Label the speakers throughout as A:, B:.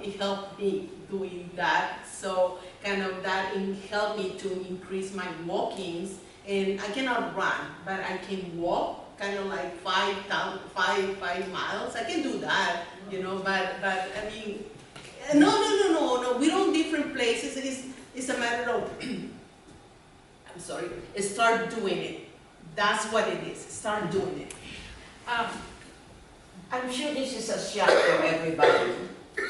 A: it helped me doing that. So kind of that helped me to increase my walkings. And I cannot run, but I can walk kind of like 5 miles. I can do that, you know, but I mean, no, we don't different places. It's a matter of, I'm sorry, start doing it. That's what it is, start doing it.
B: I'm sure this is a shock for everybody.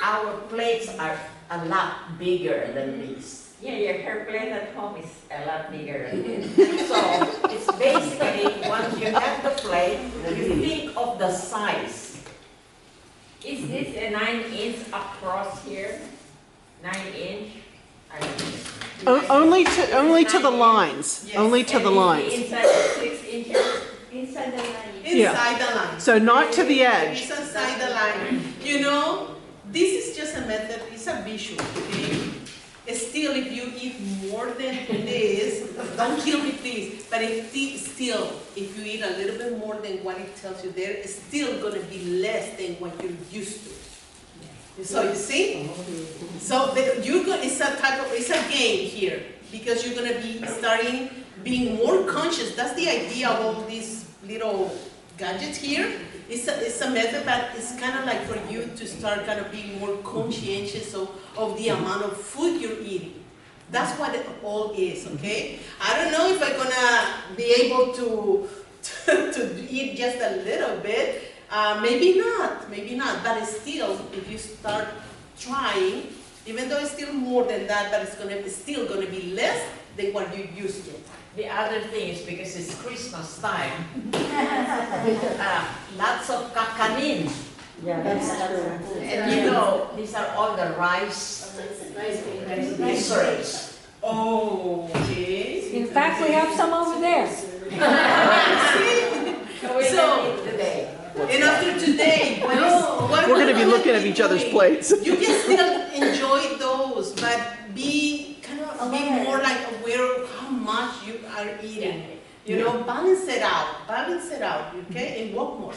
B: Our plates are a lot bigger than these.
C: Yeah, her plate at home is a lot bigger than this.
B: So it's basically, once you have the plate, you think of the size.
C: Is this a 9-inch across here? 9-inch?
D: Only to the lines.
A: Yes.
D: Only to the lines.
C: Inside 6 inches?
E: Inside the line.
A: Inside the line.
D: So not to the edge.
A: It's inside the line. You know, this is just a method, it's a visual, okay? Still, if you eat more than this, don't kill me please, but if you eat a little bit more than what it tells you there, it's still going to be less than what you're used to. So you see? So it's a game here, because you're going to be starting being more conscious. That's the idea of all these little gadgets here. It's a method, but it's kind of like for you to start kind of being more conscientious of the amount of food you're eating. That's what it all is, okay? I don't know if I'm gonna be able to eat just a little bit. Maybe not, but still, if you start trying, even though it's still more than that, but it's still gonna be less than what you used to.
B: The other thing is because it's Christmas time, lots of kakanin.
E: Yeah, that's true.
B: And you know, these are all the rice desserts.
A: Oh, okay.
E: In fact, we have some over there.
A: So,
B: Today.
A: and after today, what
D: We're going to be looking at each other's plates.
A: You can still enjoy those, but be more like aware of how much you are eating. You know, balance it out, okay, and walk more.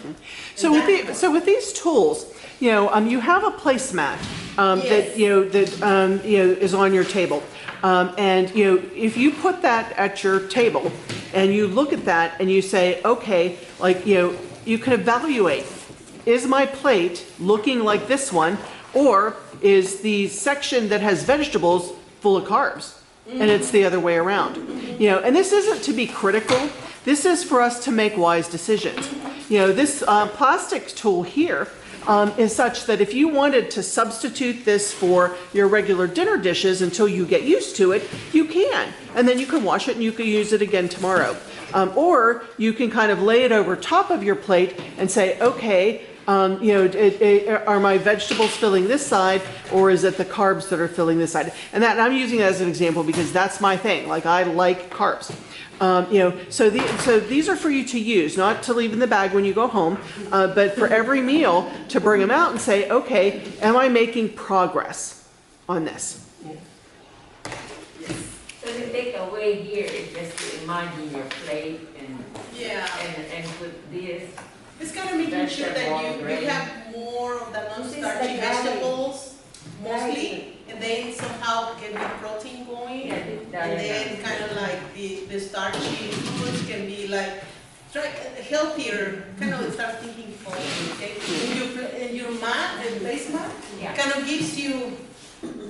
D: So with these tools, you know, you have a placemat
A: Yes.
D: that is on your table, and you know, if you put that at your table and you look at that and you say, okay, like, you know, you can evaluate: is my plate looking like this one, or is the section that has vegetables full of carbs? And it's the other way around, you know. And this isn't to be critical. This is for us to make wise decisions. You know, this plastic tool here is such that if you wanted to substitute this for your regular dinner dishes until you get used to it, you can, and then you can wash it and you can use it again tomorrow. Or you can kind of lay it over top of your plate and say, okay, you know, are my vegetables filling this side, or is it the carbs that are filling this side? And that I'm using it as an example because that's my thing. Like, I like carbs. You know, so these are for you to use, not to leave in the bag when you go home, but for every meal to bring them out and say, okay, am I making progress on this?
C: So the takeaway here is just to imagine your plate and put this.
A: It's kind of making sure that you have more of the non-starchy vegetables, mostly, and then somehow get the protein going, and then kind of like the starchy foods can be like healthier, kind of start thinking forward, okay? And your mat, the base mat, kind of gives you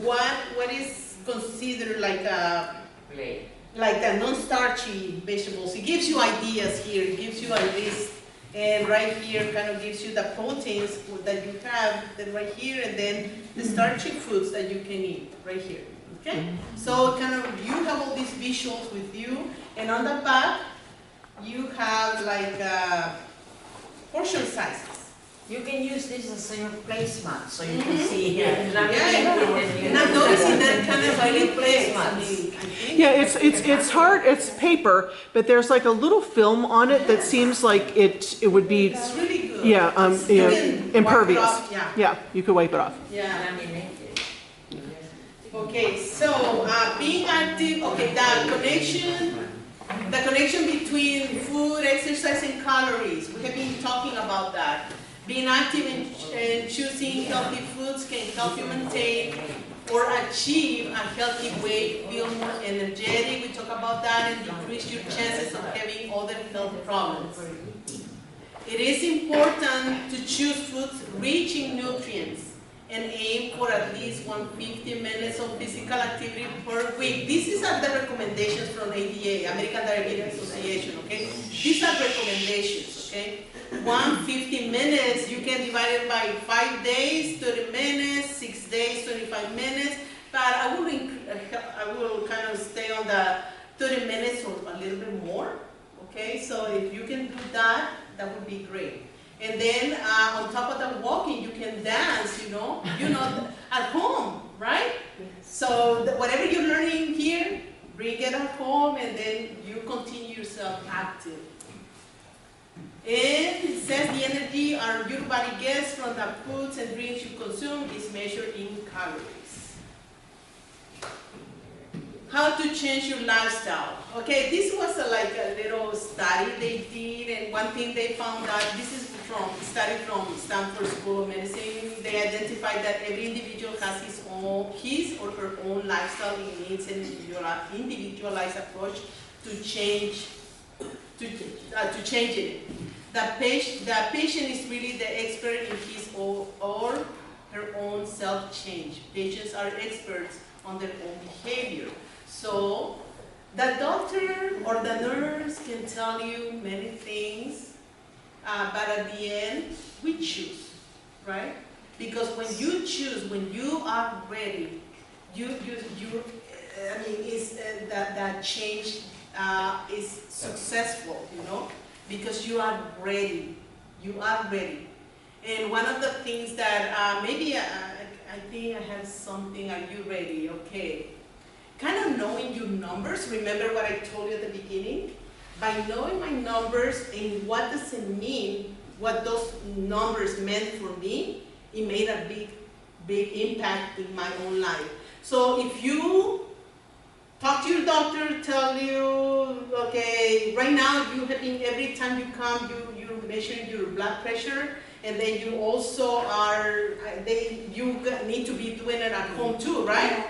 A: what is considered like a
C: Plate.
A: like the non-starchy vegetables. It gives you ideas here, it gives you a list. And right here kind of gives you the proteins that you have, then right here, and then the starchy foods that you can eat right here, okay? So kind of you have all these visuals with you, and on the back, you have like portion sizes.
B: You can use this as your placemat, so you can see here.
A: And I'm noticing that kind of like placemats.
D: Yeah, it's hard. It's paper, but there's like a little film on it that seems like it would be.
A: It's really good.
D: Yeah, you know, impervious.
A: Off,
D: Yeah, you could wipe it off.
A: Yeah. Okay, so being active. Okay, the connection between food, exercise, and calories. We have been talking about that. Being active in choosing healthy foods can help you maintain or achieve a healthy weight, feel more energetic, we talk about that, and decrease your chances of having other health problems. It is important to choose foods rich in nutrients and aim for at least 150 minutes of physical activity per week. These are the recommendations from ADA, American Diabetes Association, okay? These are recommendations, okay? 150 minutes, you can divide it by 5 days, 30 minutes, 6 days, 25 minutes, but I will kind of stay on the 30 minutes or a little bit more, okay? So if you can do that, that would be great. And then on top of the walking, you can dance, at home, right? So whatever you're learning here, bring it at home, and then you continue yourself active. And it says the energy your body gets from the foods and drinks you consume is measured in calories. How to change your lifestyle. Okay, this was like a little study they did, and one thing they found out, this is study from Stanford School of Medicine. They identified that every individual has his or her own lifestyle. It needs an individualized approach to change it. The patient is really the expert in his or her own self-change. Patients are experts on their own behavior. So the doctor or the nurse can tell you many things, but at the end, we choose, right? Because when you choose, when you are ready, that change is successful, because you are ready. You are ready. And one of the things that maybe I think I have something. Are you ready? Okay. Kind of knowing your numbers. Remember what I told you at the beginning? By knowing my numbers and what does it mean, what those numbers meant for me, it made a big impact in my own life. So if you talk to your doctor, tell you, okay, right now every time you come, you're measuring your blood pressure, and then you also you need to be doing it at home too, right?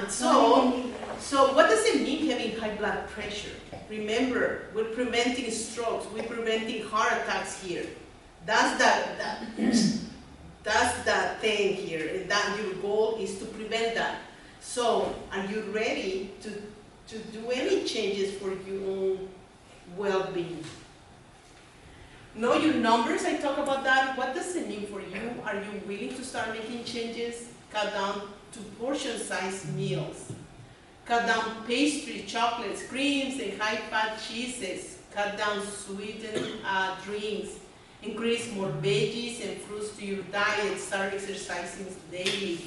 A: So what does it mean having high blood pressure? Remember, we're preventing strokes, we're preventing heart attacks here. That's the thing here, and that your goal is to prevent that. So, are you ready to do any changes for your own well-being? Know your numbers, I talk about that. What does it mean for you? Are you willing to start making changes? Cut down to portion-sized meals. Cut down pastry, chocolates, creams, and high-fat cheeses. Cut down sweetened drinks. Increase more veggies and fruits to your diet. Start exercising daily.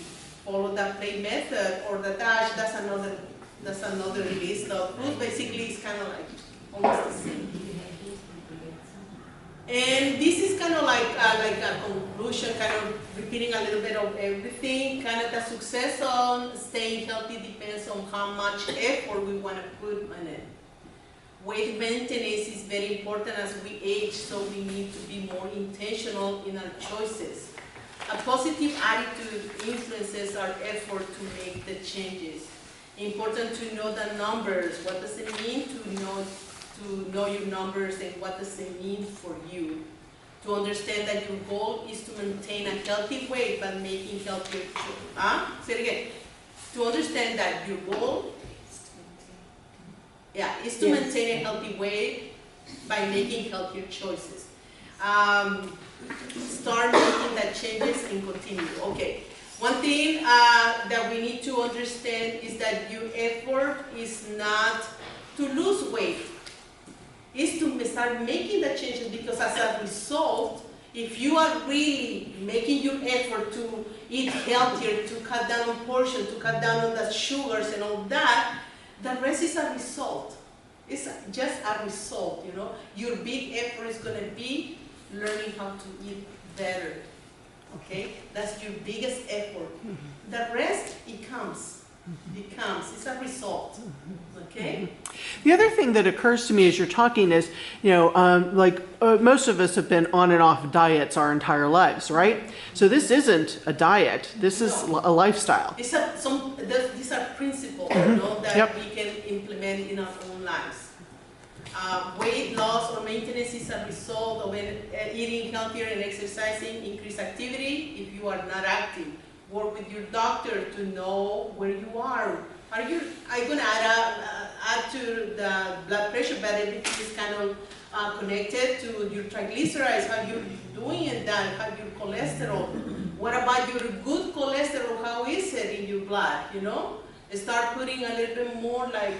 A: Follow the play method or the DASH. That's another list of foods. Basically, it's kind of like almost the same. And this is kind of like a conclusion, kind of repeating a little bit of everything. Kind of the success on staying healthy depends on how much effort we want to put on it. Weight maintenance is very important as we age, so we need to be more intentional in our choices. A positive attitude influences our effort to make the changes. Important to know the numbers. What does it mean to know your numbers, and what does it mean for you? To understand that your goal is to maintain a healthy weight by making healthier choices. Say it again. To understand that your goal is to maintain a healthy weight by making healthier choices. Start making that changes and continue. Okay. One thing that we need to understand is that your effort is not to lose weight. Is to start making the changes, because as a result, if you are really making your effort to eat healthier, to cut down on portion, to cut down on the sugars and all that, the rest is a result. It's just a result, Your big effort is going to be learning how to eat better, okay? That's your biggest effort. The rest, it comes. It comes. It's a result. Okay?
D: The other thing that occurs to me as you're talking is, most of us have been on and off diets our entire lives, right? So this isn't a diet. This is a lifestyle.
A: These are principles, that
D: Yep.
A: we can implement in our own lives. Weight loss or maintenance is a result of eating healthier and exercising, increased activity if you are not active. Work with your doctor to know where you are. I'm going to add to the blood pressure, but everything is kind of connected to your triglycerides, how you're doing in that, how your cholesterol. What about your good cholesterol? How is it in your blood, Start putting a little bit more like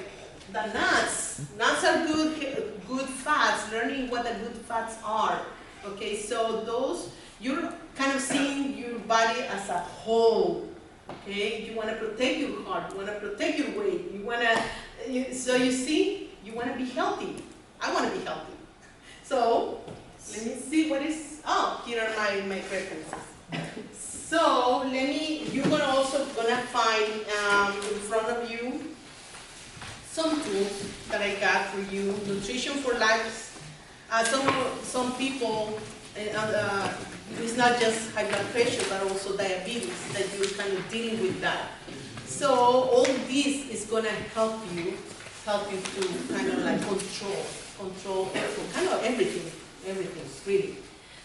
A: the nuts. Nuts are good fats, learning what the good fats are. Okay, so those, you're kind of seeing your body as a whole. Okay, you want to protect your heart, you want to protect your weight, so you see, you want to be healthy. I want to be healthy. So, let me see here are my references. So, you're also gonna find in front of you some tools that I got for you. Nutrition for Life. Some people, it's not just high blood pressure, but also diabetes, that you're kind of dealing with that. So all this is gonna help you to kind of like control kind of everything really.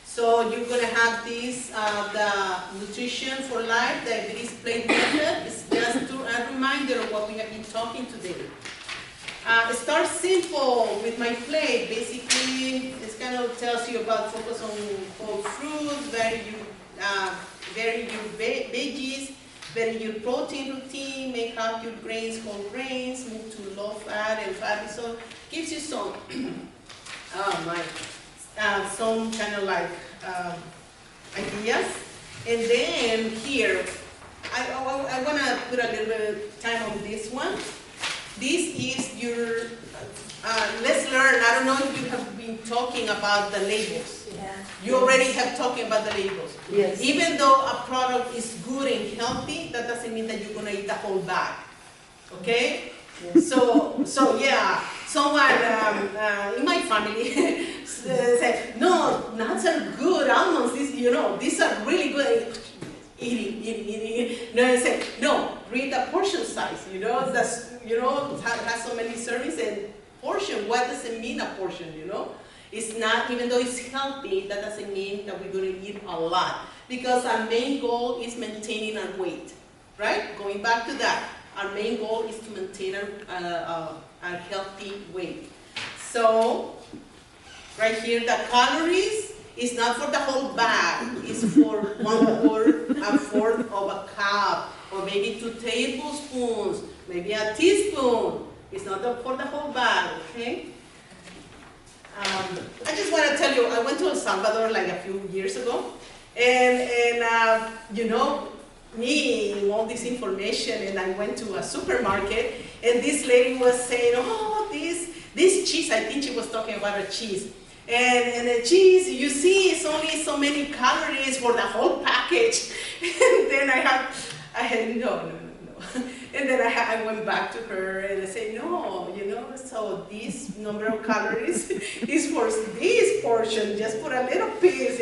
A: So you're gonna have this, the Nutrition for Life Diabetes Plate Method. It's just a reminder of what we have been talking today. Start simple with my plate. Basically, it kind of tells you about focus on whole fruits, vary your veggies, vary your protein routine, make out your grains, whole grains, move to low fat and fatty. So gives you some, some kind of like ideas. And then here, I want to put a little bit of time on this one. This is your, let's learn. I don't know if you have been talking about the labels.
E: Yeah.
A: You already have talking about the labels.
E: Yes.
A: Even though a product is good and healthy, that doesn't mean that you're going to eat the whole bag. Okay? Yes. So yeah, someone in my family said, no, nuts are good, almonds, these are really good. Eating. No, I say, no, read the portion size, that's, has so many servings and portion. What does it mean, a portion, It's not, even though it's healthy, that doesn't mean that we're going to eat a lot. Because our main goal is maintaining our weight, right? Going back to that, our main goal is to maintain our healthy weight. So, right here, the calories, it's not for the whole bag. It's for 1/4 of a cup, or maybe 2 tablespoons, maybe a teaspoon. It's not for the whole bag, okay? I just want to tell you, I went to El Salvador like a few years ago, and me, all this information, and I went to a supermarket, and this lady was saying, oh, this cheese, I think she was talking about a cheese. And the cheese, you see, it's only so many calories for the whole package. And then I had no. And then I went back to her and I said, no, so this number of calories is for this portion, just for a little piece,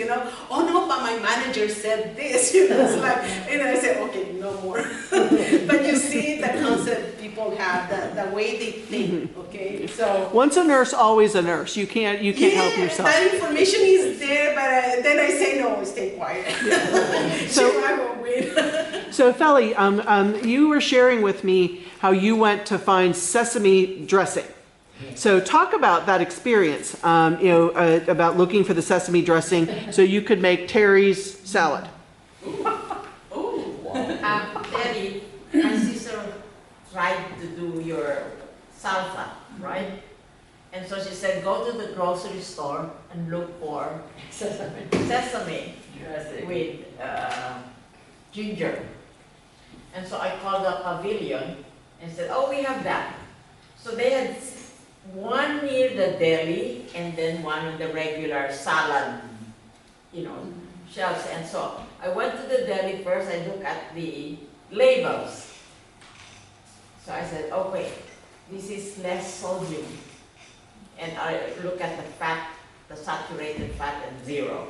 A: Oh no, but my manager said this, it's like, and I said, okay, no more. But you see the concept people have, the way they think, okay? So
D: once a nurse, always a nurse. You can't help yourself.
A: That information is there, but then I say, no, stay quiet.
D: Yeah.
A: I won't win.
D: So Feli, you were sharing with me how you went to find sesame dressing. So talk about that experience, about looking for the sesame dressing so you could make Terry's salad.
B: Terry, my sister tried to do your salsa, right? And so she said, go to the grocery store and look for sesame with ginger. And so I called the pavilion and said, oh, we have that. So they had one near the deli and then one on the regular salad, shelves. And so I went to the deli first, I looked at the labels. So I said, okay, this is less sodium. And I look at the fat, the saturated fat at 0.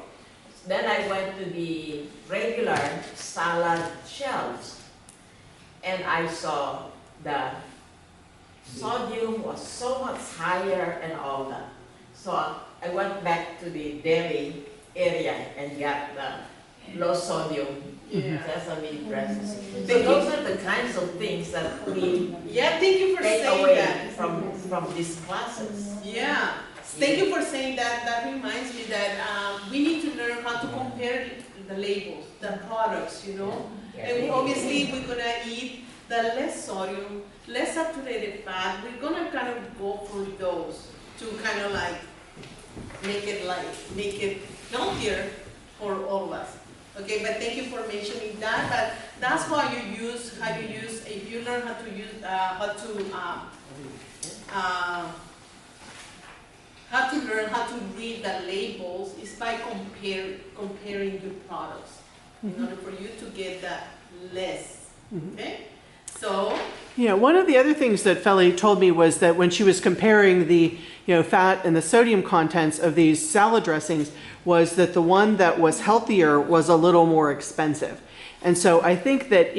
B: Then I went to the regular salad shelves, and I saw the sodium was so much higher and all that. So I went back to the dairy area and got the low sodium sesame breads. So those are the kinds of things that we
A: thank you for
B: take
A: saying
B: away
A: that.
B: from these classes.
A: Yeah, thank you for saying that. That reminds me that we need to learn how to compare the labels, the products, you know. And obviously we're gonna eat the less sodium, less saturated fat. We're gonna kind of go for those to kind of like make it healthier for all of us. Okay, but thank you for mentioning that. But that's why if you learn how to use learn how to read the labels is by comparing your products in order for you to get that less. Okay, so.
D: Yeah, one of the other things that Feli told me was that when she was comparing the fat and the sodium contents of these salad dressings, was that the one that was healthier was a little more expensive. And so I think that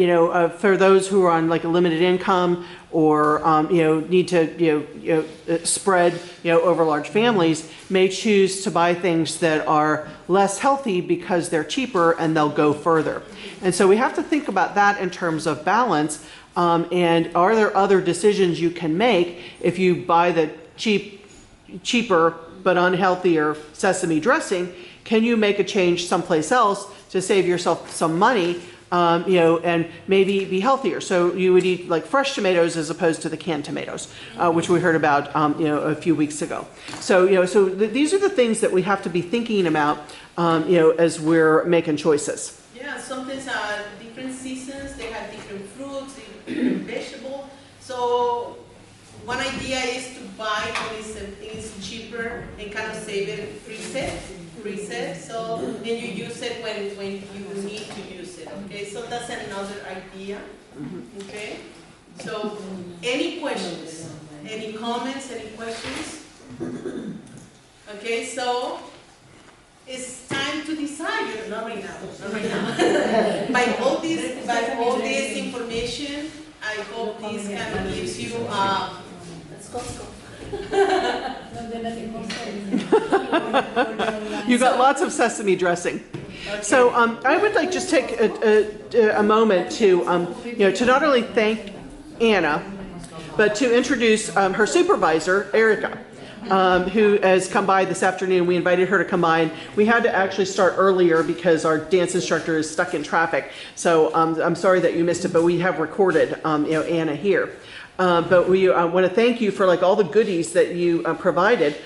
D: for those who are on like a limited income or need to spread over large families, may choose to buy things that are less healthy because they're cheaper and they'll go further. And so we have to think about that in terms of balance. And are there other decisions you can make if you buy the cheaper but unhealthier sesame dressing? Can you make a change someplace else to save yourself some money, and maybe be healthier? So you would eat like fresh tomatoes as opposed to the canned tomatoes, which we heard about, a few weeks ago. So, these are the things that we have to be thinking about, as we're making choices.
A: Yeah, sometimes different seasons, they have different fruits, different vegetables. So one idea is to buy when it's cheaper and kind of save it, freeze it, so then you use it when you need to use it, okay? So that's another idea, okay? So any questions, any comments, any questions? Okay, so it's time to decide. Not right now. By all this information, I hope this kind of gives you let's go.
D: You got lots of sesame dressing. Okay. So I would like just take a moment to to not only thank Anna, but to introduce her supervisor, Erica. Who has come by this afternoon. We invited her to come by, and we had to actually start earlier because our dance instructor is stuck in traffic. So I'm sorry that you missed it, but we have recorded Anna here. But we want to thank you for like all the goodies that you provided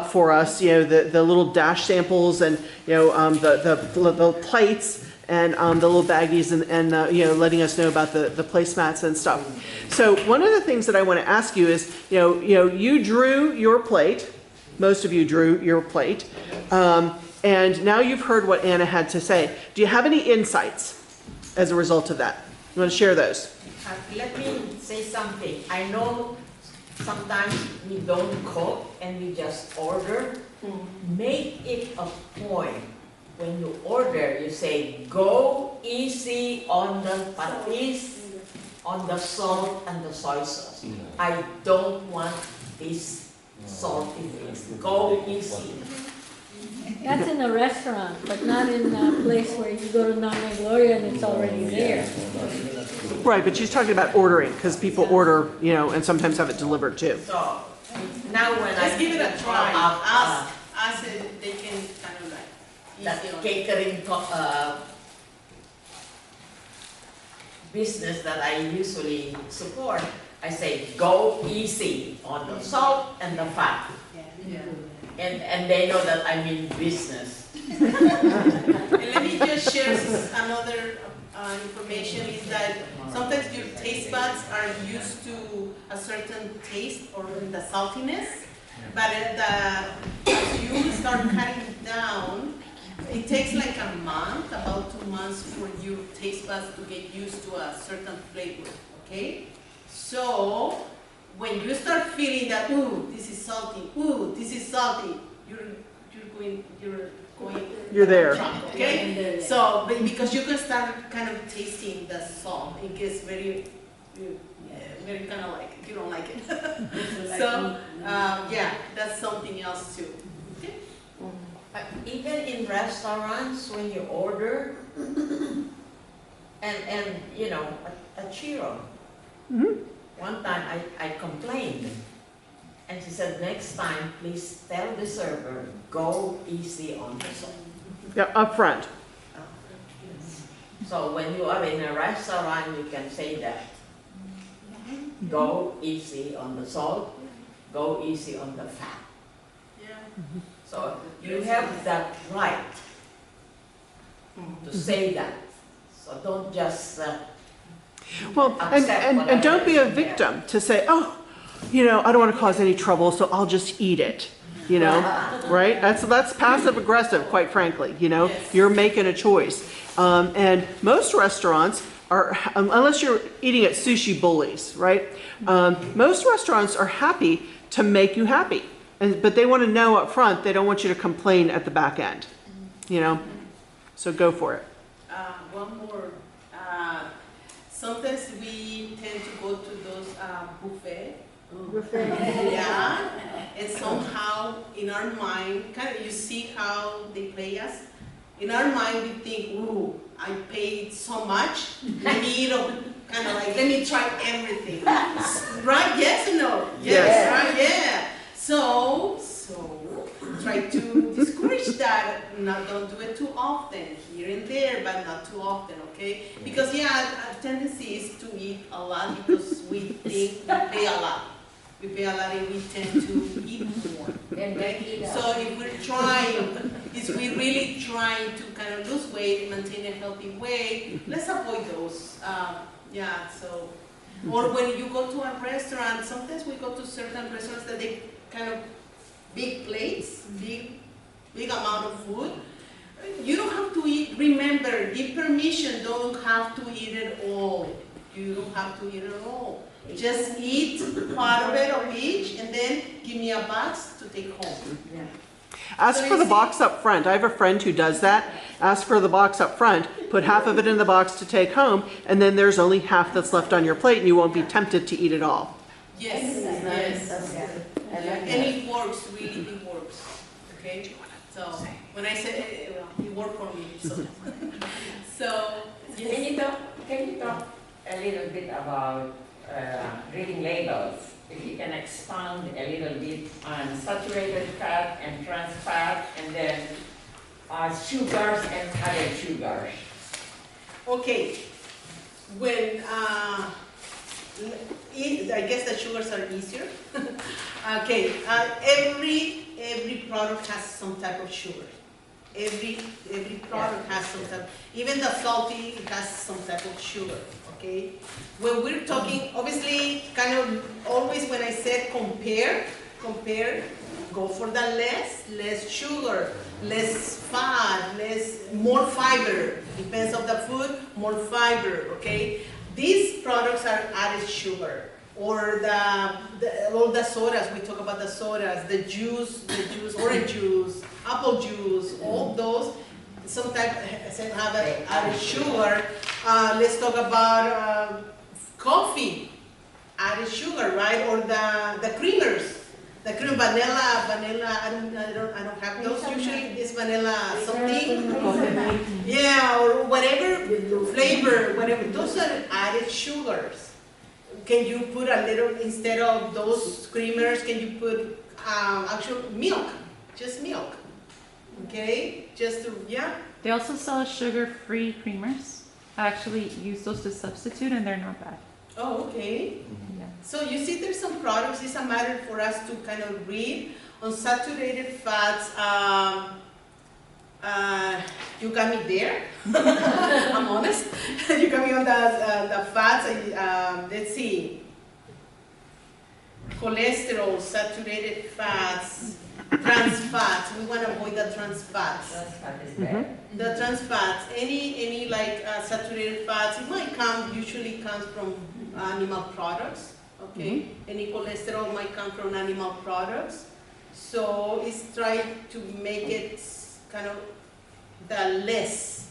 D: for us. The little dash samples and the plates and the little baggies and letting us know about the placemats and stuff. So one of the things that I want to ask you is, you drew your plate. Most of you drew your plate. And now you've heard what Anna had to say. Do you have any insights as a result of that? You want to share those?
B: Let me say something. I know sometimes we don't cook and we just order. Make it a point. When you order, you say, go easy on the patis, on the salt and the soy sauce. I don't want this salty things. Go easy.
E: That's in a restaurant, but not in a place where you go to Nana Gloria and it's already there.
D: Right, but she's talking about ordering, because people order, and sometimes have it delivered too.
B: So, now when
A: Just give it a try.
B: about
A: Ask it, they can kind of like
B: that
A: easy on it.
B: catering business that I usually support, I say, go easy on the salt and the fat.
A: Yeah.
B: And they know that I mean business.
A: And let me just share another information is that sometimes your taste buds are used to a certain taste or the saltiness, but as you start cutting down, it takes like a month, about 2 months for your taste buds to get used to a certain flavor, okay? So when you start feeling that, ooh, this is salty, ooh, this is salty,
D: You're there.
A: Okay? So, but because you can start kind of tasting the salt, it gets very, very kind of like, you don't like it. So, yeah, that's something else too. Okay?
B: Even in restaurants, when you order, and you know, a churro. One time I complained, and she said, next time, please tell the server, go easy on the salt.
D: Yeah, up front.
B: So when you are in a restaurant, you can say that. Go easy on the salt, go easy on the fat.
A: Yeah.
B: So you have that right to say that. So don't just
D: Well, and don't be a victim to say, oh, you know, I don't want to cause any trouble, so I'll just eat it. You know, right? That's passive aggressive, quite frankly. You know, you're making a choice. And most restaurants are, unless you're eating at sushi bullies, right? Most restaurants are happy to make you happy, but they want to know up front. They don't want you to complain at the back end. You know, so go for it.
A: One more. Sometimes we tend to go to those buffet. Yeah, and somehow in our mind, kind of you see how they play us. In our mind, we think, "Ooh, I paid so much. Let me eat kind of like let me try everything." Right? Yes or no? Yes. Right? Yeah. So try to discourage that. Don't do it too often. Here and there, but not too often. Okay? Because our tendency is to eat a lot because we think we pay a lot. We pay a lot and we tend to eat more. Okay? So if we're really trying to kind of lose weight and maintain a healthy weight, let's avoid those. So, or when you go to a restaurant, sometimes we go to certain restaurants that they kind of big plates, big amount of food. You don't have to eat, remember, give permission, don't have to eat it all. You don't have to eat it all. Just eat part of it of each and then give me a box to take home.
B: Yeah.
D: Ask for the box up front. I have a friend who does that. Ask for the box up front, put half of it in the box to take home, and then there's only half that's left on your plate and you won't be tempted to eat it all.
A: Yes, and it works, really it works. Okay? So when I say it worked for me. So yes.
C: Can you talk a little bit about reading labels? If you can expand a little bit on saturated fat and trans fat, and then sugars and other sugars.
A: Okay. When I guess the sugars are easier. Okay. Every product has some type of sugar. Every product has some type. Even the salty has some type of sugar. Okay. When we're talking, obviously, kind of always when I said compare, go for the less sugar, less fat, more fiber. Depends on the food, more fiber. Okay. These products are added sugar, or all the sodas. We talk about the sodas, the juice, orange juice, apple juice, all those. Some type have added sugar. Let's talk about coffee, added sugar, right? Or the creamers, the cream vanilla. I don't have those usually. It's vanilla something. Yeah, or whatever flavor, whatever. Those are added sugars. Can you put a little instead of those creamers? Can you put actual milk? Just milk. Okay, just to,
F: They also sell sugar-free creamers. I actually use those to substitute, and they're not bad.
A: Oh, okay.
F: Yeah.
A: So you see there's some products, it's a matter for us to kind of read on saturated fats. You got me there, I'm honest. You got me on the fats, let's see. Cholesterol, saturated fats. trans fats. We want to avoid the trans fats.
C: Trans fat is bad.
A: The trans fats, any like saturated fats, it might usually comes from animal products, okay? Any cholesterol might come from animal products. So it's trying to make it kind of the less,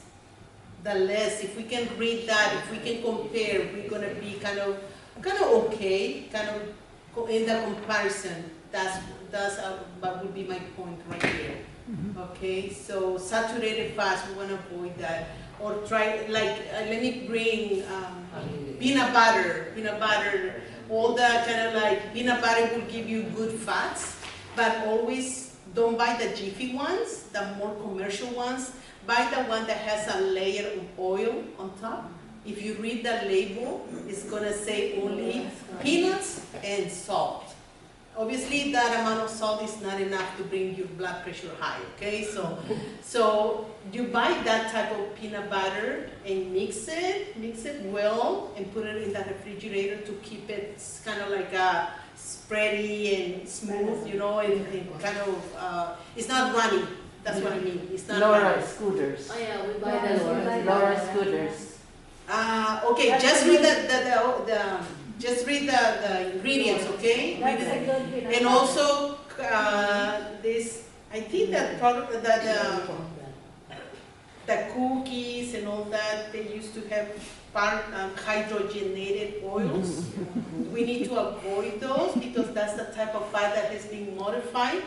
A: if we can read that, if we can compare, we're gonna be kind of okay, kind of in the comparison. That's what would be my point right here. Okay, so saturated fats, we want to avoid that. Or try, like, let me bring peanut butter, all that kind of like, peanut butter will give you good fats, but always don't buy the jiffy ones, the more commercial ones. Buy the one that has a layer of oil on top. If you read the label, it's gonna say only peanuts and salt. Obviously, that amount of salt is not enough to bring your blood pressure high, okay? So you buy that type of peanut butter and mix it well, and put it in the refrigerator to keep it kind of like spready and smooth, and kind of, it's not runny. That's what I mean. It's not
B: Laura
A: runny.
B: Scooters.
E: Oh, yeah, we buy
B: Yeah,
E: that.
B: Laura Scooters.
A: Okay, just read just read the ingredients, okay?
E: That's a good peanut
A: And
E: butter.
A: also, this, I think that product, the cookies and all that, they used to have hydrogenated oils. We need to avoid those because that's the type of fat that has been modified,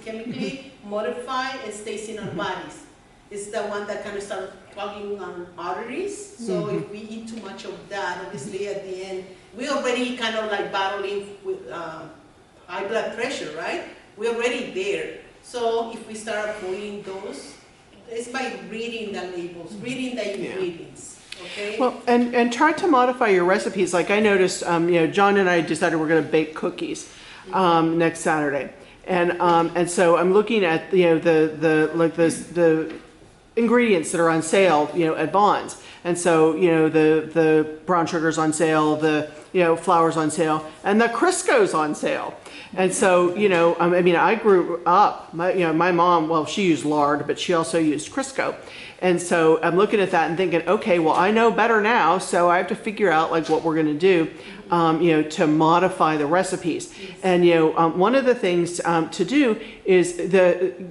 A: chemically modified, and stays in our bodies. It's the one that kind of starts clogging our arteries. So if we eat too much of that, obviously at the end, we already kind of like battling with high blood pressure, right? We're already there. So if we start avoiding those, it's by reading the labels, reading the ingredients, okay?
D: Well, and try to modify your recipes. Like I noticed, John and I decided we're going to bake cookies next Saturday, and so I'm looking at the ingredients that are on sale, at Vons, and so the brown sugar's on sale, the flour's on sale, and the Crisco's on sale. And so, I grew up, my mom, well, she used lard, but she also used Crisco. And so I'm looking at that and thinking, okay, well, I know better now, so I have to figure out like what we're going to do, to modify the recipes. And, one of the things to do is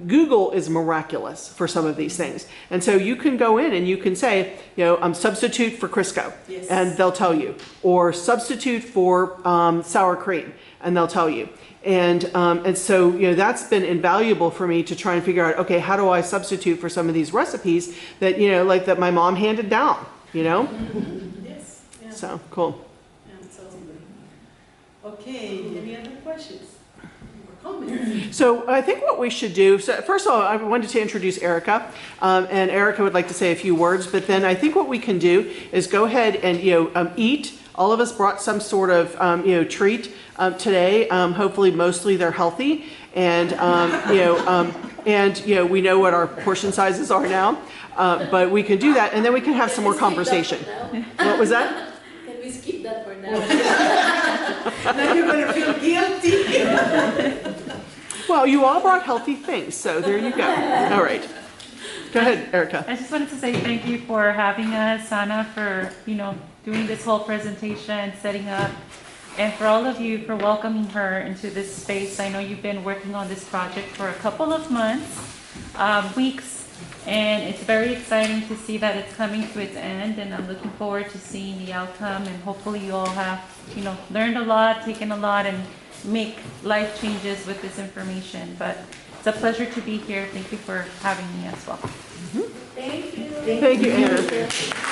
D: Google is miraculous for some of these things. And so you can go in and you can say, substitute for Crisco,
A: Yes.
D: and they'll tell you, or substitute for sour cream, and they'll tell you. And so, that's been invaluable for me to try and figure out, okay, how do I substitute for some of these recipes that, like that my mom handed down,
A: Yes. Yeah.
D: So, cool.
A: Yeah, so, okay, any other questions or comments?
D: So I think what we should do, so first of all, I wanted to introduce Erica, and Erica would like to say a few words, but then I think what we can do is go ahead and, eat. All of us brought some sort of, treat today. Hopefully, mostly they're healthy, and we know what our portion sizes are now. But we can do that, and then we can have some more conversation. What was that?
E: Can we skip that for now?
A: Now you're gonna feel guilty.
D: Well, you all brought healthy things, so there you go. All right. Go ahead, Erica.
F: I just wanted to say thank you for having us, Sana, for, doing this whole presentation, setting up, and for all of you for welcoming her into this space. I know you've been working on this project for a couple of months, weeks, and it's very exciting to see that it's coming to its end, and I'm looking forward to seeing the outcome, and hopefully you all have, learned a lot, taken a lot, and make life changes with this information. But it's a pleasure to be here. Thank you for having me as well.
E: Thank you.
D: Thank you, Anna.